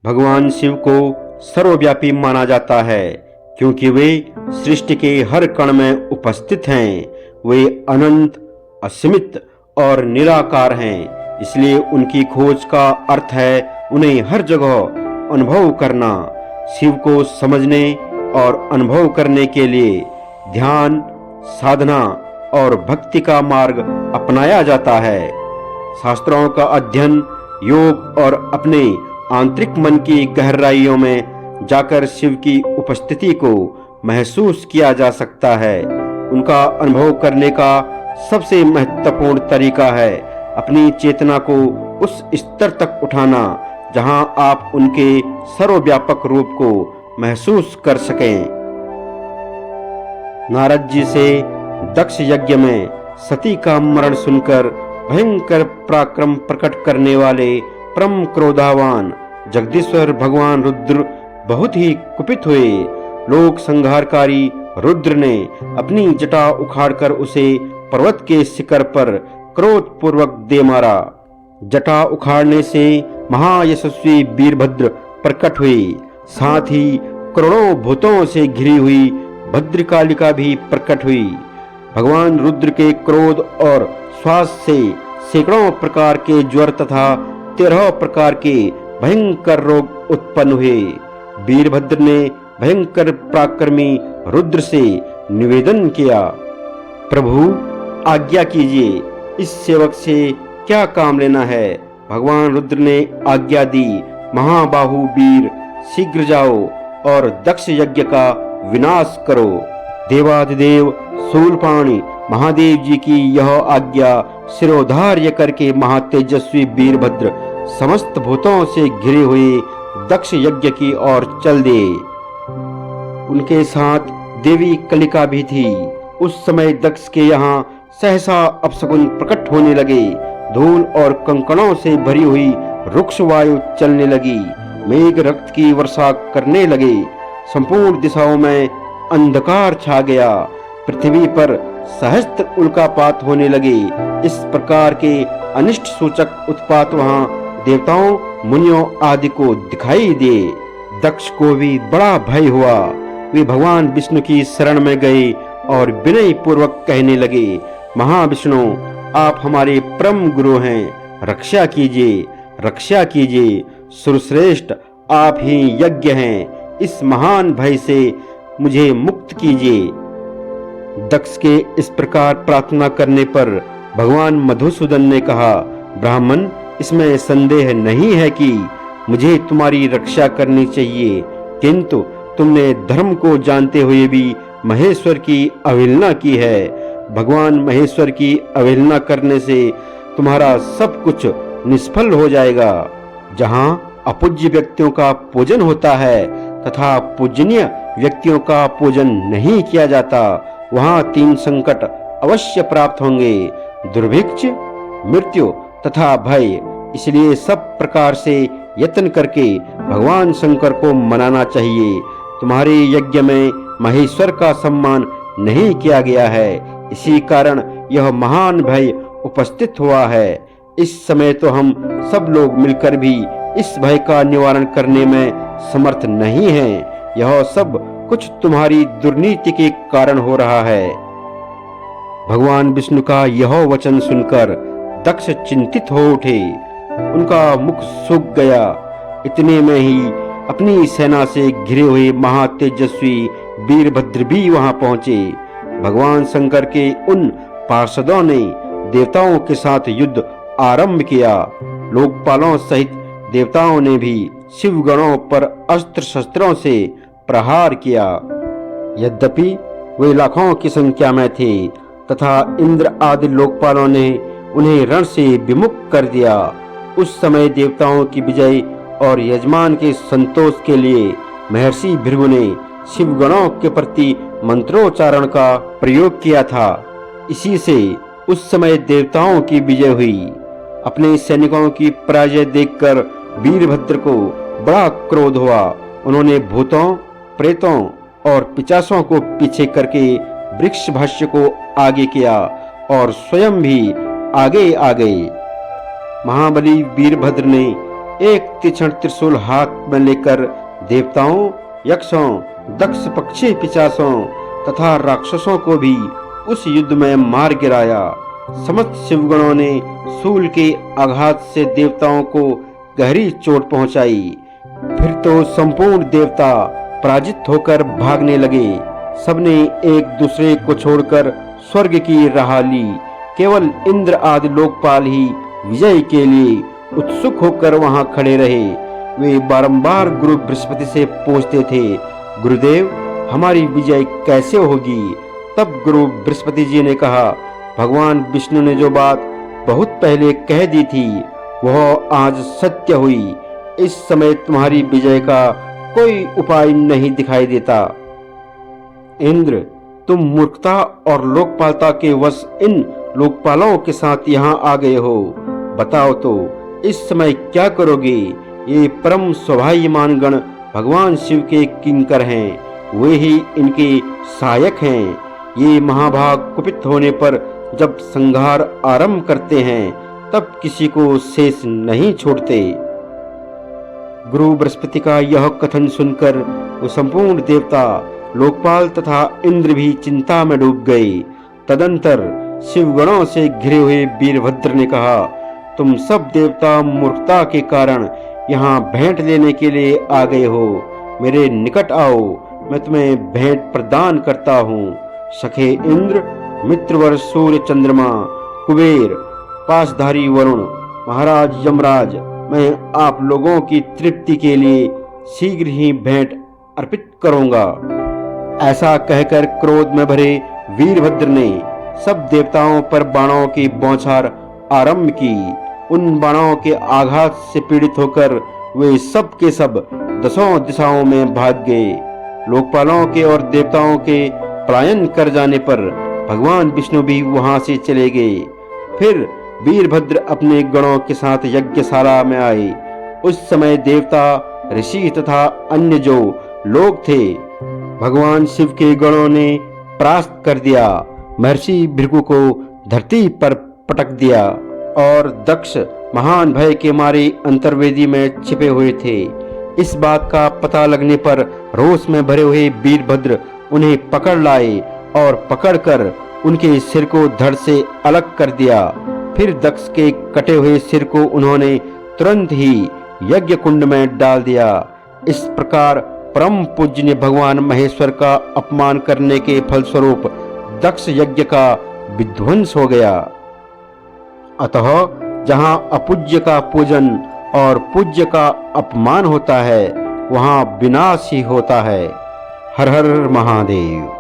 भगवान शिव को सर्वव्यापी माना जाता है क्योंकि वे सृष्टि के हर कण में उपस्थित हैं। वे अनंत, असीमित और निराकार हैं। इसलिए उनकी खोज का अर्थ है उन्हें हर जगह अनुभव करना। शिव को समझने और अनुभव करने के लिए ध्यान, साधना और भक्ति का मार्ग अपनाया जाता है। शास्त्रों का अध्ययन, योग और अपने आंतरिक मन की गहराइयों में जाकर शिव की उपस्थिति को महसूस किया जा सकता है। उनका अनुभव करने का सबसे महत्वपूर्ण तरीका है अपनी चेतना को उस स्तर तक उठाना जहां आप उनके सर्वव्यापक रूप को महसूस कर सकें। नारद जी से दक्ष यज्ञ में सती का मरण सुनकर भयंकर पराक्रम प्रकट करने वाले परम क्रोधावान जगदीश्वर भगवान रुद्र बहुत ही कुपित हुए। लोक संहारकारी रुद्र ने अपनी जटा उखाड़कर उसे पर्वत के शिखर पर क्रोध पूर्वक दे मारा। जटा उखाड़ने से महायशस्वी वीरभद्र प्रकट हुई। साथ ही करोड़ों भूतों से घिरी हुई भद्रकालिका भी प्रकट हुई। भगवान रुद्र के क्रोध और श्वास से सैकड़ों प्रकार के ज्वर तथा 13 प्रकार के भयंकर रोग उत्पन्न हुए। वीरभद्र ने भयंकर पराक्रमी रुद्र से निवेदन किया, प्रभु आज्ञा कीजिए, इस सेवक से क्या काम लेना है। भगवान रुद्र ने आज्ञा दी, महाबाहु वीर शीघ्र जाओ और दक्ष यज्ञ का विनाश करो। देवाधिदेव शूलपाणि महादेव जी की यह आज्ञा शिरोधार्य करके महातेजस्वी वीरभद्र समस्त भूतों से घिरे हुए दक्ष यज्ञ की ओर चल दिए। उनके साथ देवी कलिका भी थी। उस समय दक्ष के यहाँ सहसा अपशकुन प्रकट होने लगे। धूल और कंकड़ों से भरी हुई रुक्ष वायु चलने लगी। मेघ रक्त की वर्षा करने लगे। संपूर्ण दिशाओं में अंधकार छा गया। पृथ्वी पर सहस्त्र उल्कापात होने लगे। इस प्रकार के अनिष्ट सूचक उत्पात वहां देवताओं, मुनियों आदि को दिखाई दिए। दक्ष को भी बड़ा भय हुआ। वे भगवान विष्णु की शरण में गए और विनय पूर्वक कहने लगे, महाविष्णु आप हमारे परम गुरु हैं, रक्षा कीजिए, रक्षा कीजिए। सुरश्रेष्ठ आप ही यज्ञ हैं, इस महान भय से मुझे मुक्त कीजिए। दक्ष के इस प्रकार प्रार्थना करने पर भगवान मधुसूदन ने कहा, ब्राह्मण इसमें संदेह नहीं है कि मुझे तुम्हारी रक्षा करनी चाहिए, किंतु तुमने धर्म को जानते हुए भी महेश्वर की अवहेलना की है। भगवान महेश्वर की अवहेलना करने से तुम्हारा सब कुछ निष्फल हो जाएगा। जहां अपूज्य व्यक्तियों का पूजन होता है तथा पूजनीय व्यक्तियों का पूजन नहीं किया जाता, वहां 3 संकट अवश्य प्राप्त होंगे, दुर्भिक्ष, मृत्यु तथा भय। इसलिए सब प्रकार से यत्न करके भगवान शंकर को मनाना चाहिए। तुम्हारे यज्ञ में महेश्वर का सम्मान नहीं किया गया है, इसी कारण यह महान भय उपस्थित हुआ है। इस समय तो हम सब लोग मिलकर भी इस भय का निवारण करने में समर्थ नहीं हैं। यह सब कुछ तुम्हारी दुर्नीति के कारण हो रहा है। भगवान विष्णु का यह वचन सुनकर दक्ष चिंतित हो उठे। उनका मुख सूख गया। इतने में ही अपनी सेना से घिरे हुए महातेजस्वी वीरभद्र भी वहां पहुंचे। भगवान शंकर के उन पार्षदों ने देवताओं के साथ युद्ध आरंभ किया। लोकपालों सहित देवताओं ने भी शिवगणों पर अस्त्र शस्त्रों से प्रहार किया। यद्यपि वे लाखों की संख्या में थे तथा इंद्र आदि लोकपालों ने उन्हें रण से विमुख कर दिया। उस समय देवताओं की विजय और यजमान के संतोष के लिए महर्षि भृगु ने शिवगणों के प्रति मंत्रोच्चारण का प्रयोग किया था। इसी से उस समय देवताओं की विजय हुई। अपने सैनिकों की पराजय देखकर वीरभद्र को बड़ा क्रोध हुआ। उन्होंने भूतों, प्रेतों और पिशाचों को पीछे करके वृक्ष भाष्य को आगे किया और स्वयं भी आगे आ गए। महाबली वीरभद्र ने एक तीक्ष्ण त्रिशूल हाथ में लेकर देवताओं, यक्षों, दक्ष पक्षी पिशाचों तथा राक्षसों को भी उस युद्ध में मार गिराया। समस्त शिवगणों ने शूल के आघात से देवताओं को गहरी चोट पहुंचाई। फिर तो संपूर्ण देवता पराजित होकर भागने लगे। सबने एक दूसरे को छोड़कर स्वर्ग की राह ली। केवल इंद्र आदि लोकपाल ही विजय के लिए उत्सुक होकर वहां खड़े रहे। वे बारंबार गुरु बृहस्पति से पूछते थे, गुरुदेव हमारी विजय कैसे होगी? तब गुरु बृहस्पति जी ने कहा, भगवान विष्णु ने जो बात बहुत पहले कह दी थी वह आज सत्य हुई। इस समय तुम्हारी विजय का कोई उपाय नहीं दिखाई देता। इंद्र, तुम मूर्खता और लोकपालता के वश इन लोकपालों के साथ यहाँ आ गए हो। बताओ तो इस समय क्या करोगे? ये परम सौभाग्यमान गण भगवान शिव के किंकर हैं, वे ही इनके सहायक हैं। ये महाभाग कुपित होने पर जब संहार आरंभ करते हैं तब किसी को शेष नहीं छोड़ते। गुरु बृहस्पति का यह कथन सुनकर वो संपूर्ण देवता, लोकपाल तथा इंद्र भी चिंता में डूब गए। तदंतर शिवगणों से घिरे हुए वीरभद्र ने कहा, तुम सब देवता मूर्खता के कारण यहाँ भेंट लेने के लिए आ गए हो। मेरे निकट आओ, मैं तुम्हें भेंट प्रदान करता हूँ। सखे इंद्र, मित्रवर सूर्य चंद्रमा, कुबेर, पासधारी वरुण, महाराज यमराज, मैं आप लोगों की तृप्ति के लिए शीघ्र ही भेंट अर्पित करूंगा। ऐसा कहकर क्रोध में भरे वीरभद्र ने सब देवताओं पर बाणों की बौछार आरंभ की। उन बाणों के आघात से पीड़ित होकर वे सब के सब दसों दिशाओं में भाग गए। लोकपालों के और देवताओं के पलायन कर जाने पर भगवान विष्णु भी वहां से चले गए। फिर वीरभद्र अपने गणों के साथ यज्ञशाला में आए। उस समय देवता, ऋषि तथा अन्य जो लोग थे भगवान शिव के गणों ने परास्त कर दिया। महर्षि भृगु को धरती पर पटक दिया और दक्ष महान भय के मारे अंतर्वेदी में छिपे हुए थे। इस बात का पता लगने पर रोष में भरे हुए वीरभद्र उन्हें पकड़ लाए और पकड़कर उनके सिर को धड़ से अलग कर दिया। फिर दक्ष के कटे हुए सिर को उन्होंने तुरंत ही यज्ञ कुंड में डाल दिया। इस प्रकार परम पूज्य ने भगवान महेश्वर का अपमान करने के फलस्वरूप दक्ष यज्ञ का विध्वंस हो गया। अतः जहाँ अपूज्य का पूजन और पूज्य का अपमान होता है वहाँ विनाश ही होता है। हर हर महादेव।